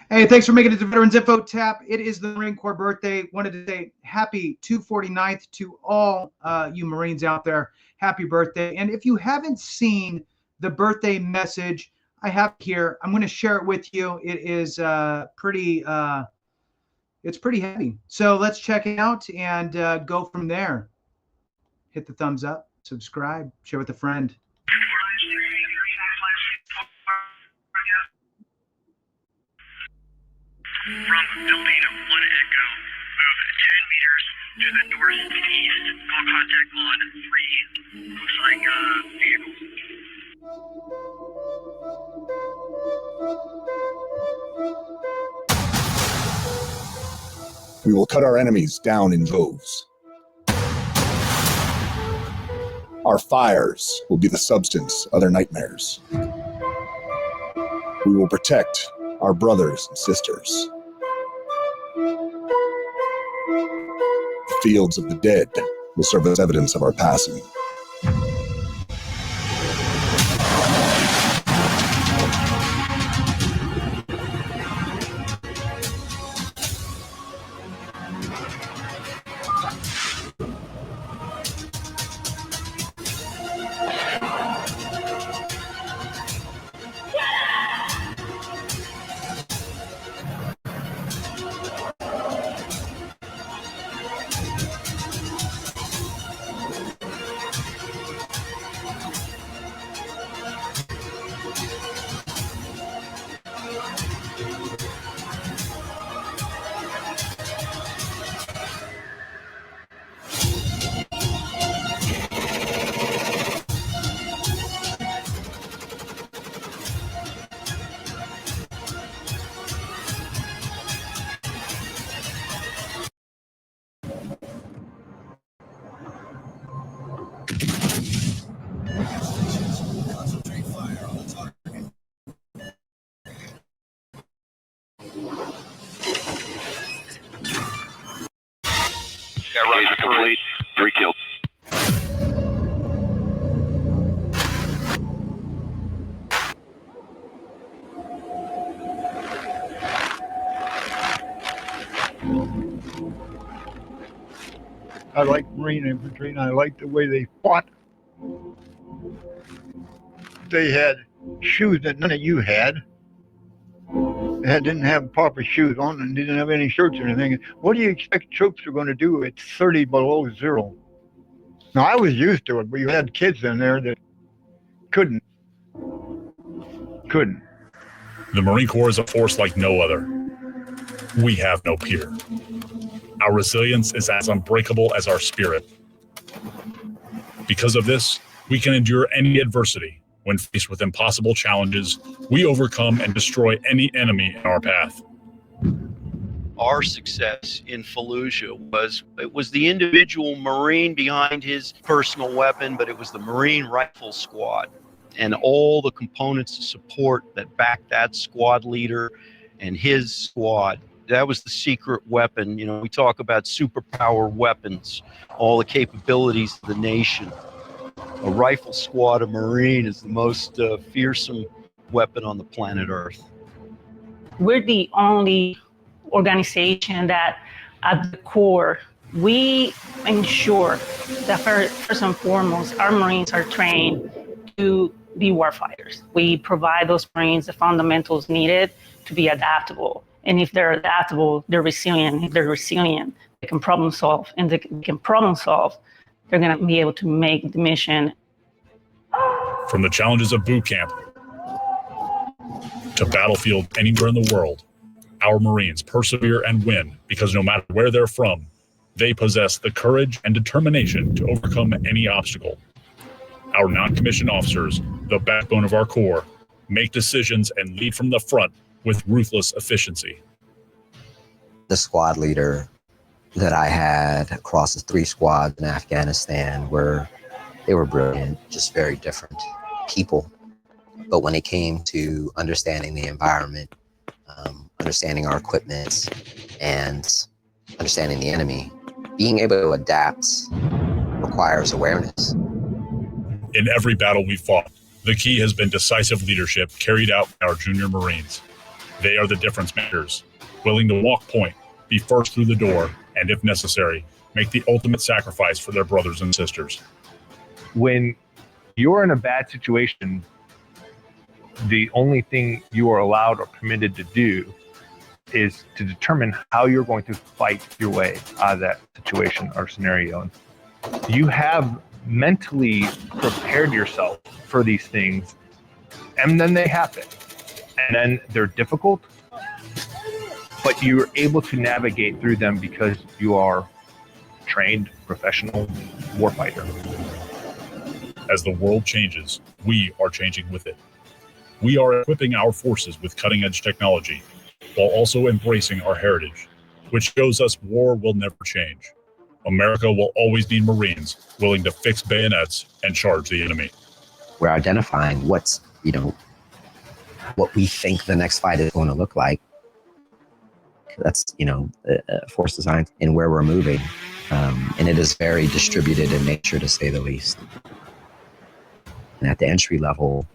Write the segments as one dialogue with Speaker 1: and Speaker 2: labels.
Speaker 1: Hey, thanks for making it to Veterans Info Tap. It is the Marine Corps birthday. Wanted to say happy 249th to all you Marines out there. Happy birthday. And if you haven't seen the birthday message I have here, I'm going to share it with you. It is it's pretty heavy. So let's check it out and go from there. Hit the thumbs up, subscribe, share with a friend.
Speaker 2: From building 1 Echo, move 10 meters to the northeast. Call contact on 3. Looks like vehicles.
Speaker 3: We will cut our enemies down in droves. Our fires will be the substance of their nightmares. We will protect our brothers and sisters. The fields of the dead will serve as evidence of our passing.
Speaker 2: Engagement complete. 3 killed.
Speaker 4: I like Marine infantry, and I like the way they fought. They had shoes that none of you had. They didn't have proper shoes on and didn't have any shirts or anything. What do you expect troops are going to do at 30 below zero? Now, I was used to it, but you had kids in there that couldn't.
Speaker 5: The Marine Corps is a force like no other. We have no peer. Our resilience is as unbreakable as our spirit. Because of this, we can endure any adversity. When faced with impossible challenges, we overcome and destroy any enemy in our path.
Speaker 6: Our success in Fallujah was the individual Marine behind his personal weapon, but it was the Marine Rifle Squad and all the components of support that backed that squad leader and his squad. That was the secret weapon. You know, we talk about superpower weapons, all the capabilities of the nation. A rifle squad of Marine is the most fearsome weapon on the planet Earth.
Speaker 7: We're the only organization that at the core, we ensure that first and foremost, our Marines are trained to be warfighters. We provide those Marines the fundamentals needed to be adaptable. And if they're adaptable, they're resilient. If they're resilient, they can problem solve. And they can problem solve, they're going to be able to make the mission.
Speaker 5: From the challenges of boot camp to battlefield anywhere in the world, our Marines persevere and win because no matter where they're from, they possess the courage and determination to overcome any obstacle. Our non-commissioned officers, the backbone of our Corps, make decisions and lead from the front with ruthless efficiency.
Speaker 8: The squad leader that I had across the 3 squads in Afghanistan they were brilliant, just very different people. But when it came to understanding the environment, understanding our equipment, and understanding the enemy, being able to adapt requires awareness.
Speaker 5: In every battle we fought, the key has been decisive leadership carried out by our junior Marines. They are the difference makers, willing to walk point, be first through the door, and if necessary, make the ultimate sacrifice for their brothers and sisters.
Speaker 9: When you're in a bad situation, the only thing you are allowed or permitted to do is to determine how you're going to fight your way out of that situation or scenario. You have mentally prepared yourself for these things, and then they happen. And then they're difficult, but you're able to navigate through them because you are trained professional warfighter.
Speaker 5: As the world changes, we are changing with it. We are equipping our forces with cutting-edge technology while also embracing our heritage, which shows us war will never change. America will always need Marines willing to fix bayonets and charge the enemy.
Speaker 8: We're identifying what's, what we think the next fight is going to look like. That's, force design and where we're moving. And it is very distributed in nature, to say the least. And at the entry level,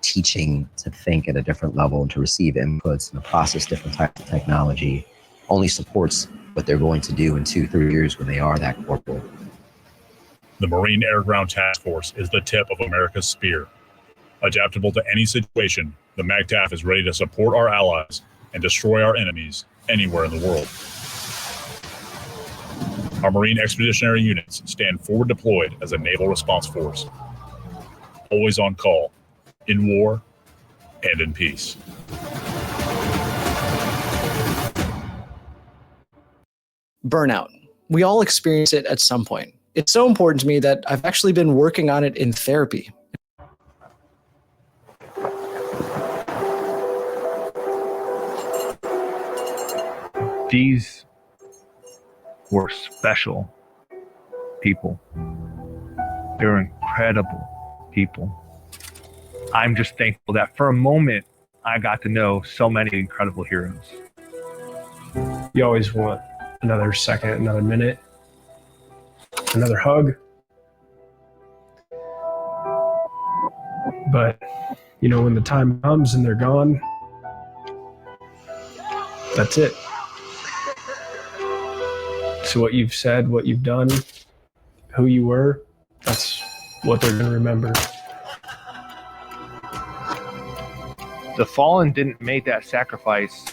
Speaker 8: teaching to think at a different level and to receive inputs and to process different types of technology only supports what they're going to do in 2-3 years when they are that corporal.
Speaker 5: The Marine Air Ground Task Force is the tip of America's spear. Adaptable to any situation, the MAGTF is ready to support our allies and destroy our enemies anywhere in the world. Our Marine Expeditionary Units stand forward deployed as a naval response force. Always on call, in war and in peace.
Speaker 10: Burnout. We all experience it at some point. It's so important to me that I've actually been working on it in therapy.
Speaker 9: These were special people. They're incredible people. I'm just thankful that for a moment, I got to know so many incredible heroes.
Speaker 11: You always want another second, another minute, another hug. But, when the time comes and they're gone, that's it. So what you've said, what you've done, who you were, that's what they're going to remember.
Speaker 9: The fallen didn't make that sacrifice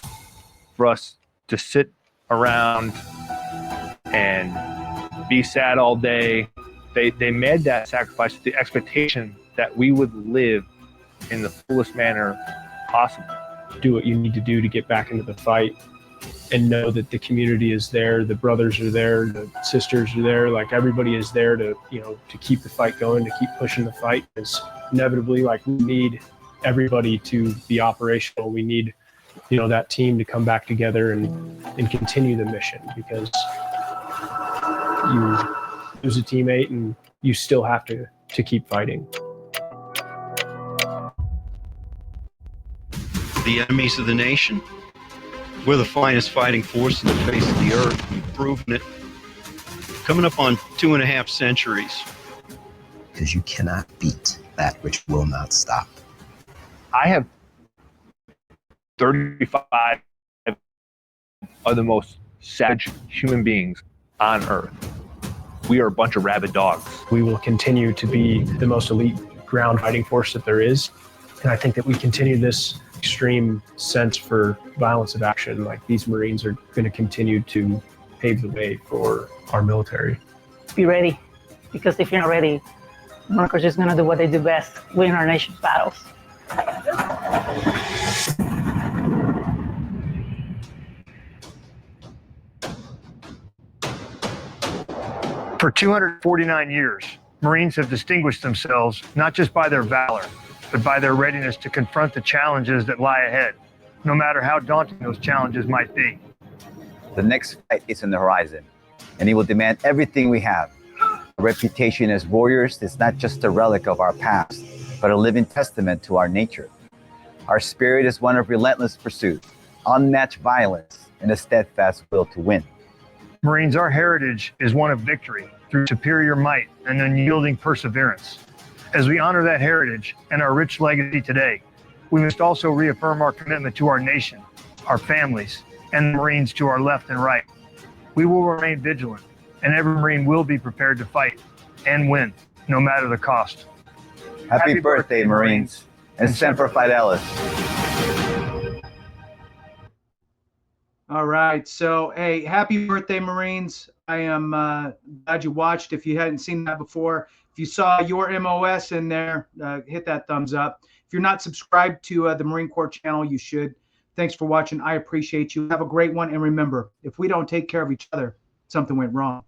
Speaker 9: for us to sit around and be sad all day. They made that sacrifice with the expectation that we would live in the fullest manner possible.
Speaker 11: Do what you need to do to get back into the fight and know that the community is there, the brothers are there, the sisters are there, like everybody is there to, to keep the fight going, to keep pushing the fight. It's inevitably we need everybody to be operational. We need, that team to come back together and continue the mission, because you lose a teammate and you still have to keep fighting.
Speaker 6: The enemies of the nation, we're the finest fighting force in the face of the earth. We've proven it. Coming up on 2.5 centuries.
Speaker 8: Because you cannot beat that which will not stop.
Speaker 9: I have 35 of the most savage human beings on earth. We are a bunch of rabid dogs.
Speaker 11: We will continue to be the most elite ground fighting force that there is. And I think that we continue this extreme sense for violence of action. Like, these Marines are going to continue to pave the way for our military.
Speaker 7: Be ready, because if you're not ready, America's just going to do what they do best, win our nation's battles.
Speaker 4: For 249 years, Marines have distinguished themselves not just by their valor, but by their readiness to confront the challenges that lie ahead, no matter how daunting those challenges might be.
Speaker 12: The next fight is on the horizon, and it will demand everything we have. Our reputation as warriors is not just a relic of our past, but a living testament to our nature. Our spirit is one of relentless pursuit, unmatched violence, and a steadfast will to win.
Speaker 4: Marines, our heritage is one of victory through superior might and unyielding perseverance. As we honor that heritage and our rich legacy today,
Speaker 13: We must also reaffirm our commitment to our nation, our families, and the Marines to our left and right. We will remain vigilant, and every Marine will be prepared to fight and win, no matter the cost.
Speaker 12: Happy birthday, Marines, and Semper Fidelis.
Speaker 1: All right. So, hey, happy birthday, Marines. I am glad you watched. If you hadn't seen that before, if you saw your MOS in there, hit that thumbs up. If you're not subscribed to the Marine Corps channel, you should. Thanks for watching. I appreciate you. Have a great one. And remember, if we don't take care of each other, something went wrong.